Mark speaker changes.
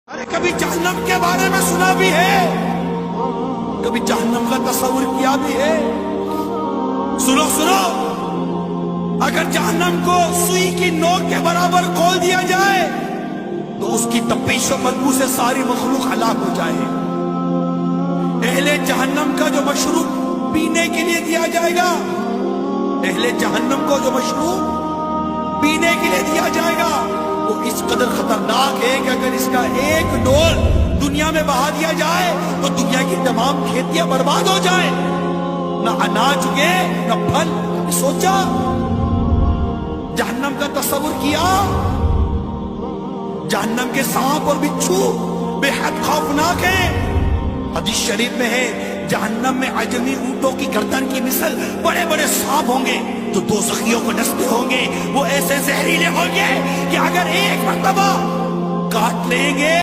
Speaker 1: अरे कभी जहन्नम के बारे में सुना भी है, कभी जहन्नम का तस्वुर किया भी है। सुनो सुनो, अगर जहन्नम को सुई की नोक के बराबर खोल दिया जाए तो उसकी तपिश और बदबू से सारी मखलूक हलाक हो जाए। अहले जहन्नम का जो मशरूब पीने के लिए दिया जाएगा, अहले जहन्नम को जो मशरूब पीने के लिए दिया जाएगा वो इस कदर खतरनाक है कि अगर इसका एक डोल दुनिया में बहा दिया जाए तो दुनिया की तमाम खेतियां बर्बाद हो जाए, ना अनाज उगे ना फल। सोचा, जहन्नम का तस्वुर किया, जहन्नम के सांप और बिच्छू बेहद खौफनाक है। हदीस शरीफ में है, जहन्नम में अजमी ऊंटों की गर्दन की मिसल बड़े बड़े सांप होंगे जो दो सखियों को डसते होंगे। वो ऐसे जहरीले होंगे कि अगर एक मर्तबा काट लेंगे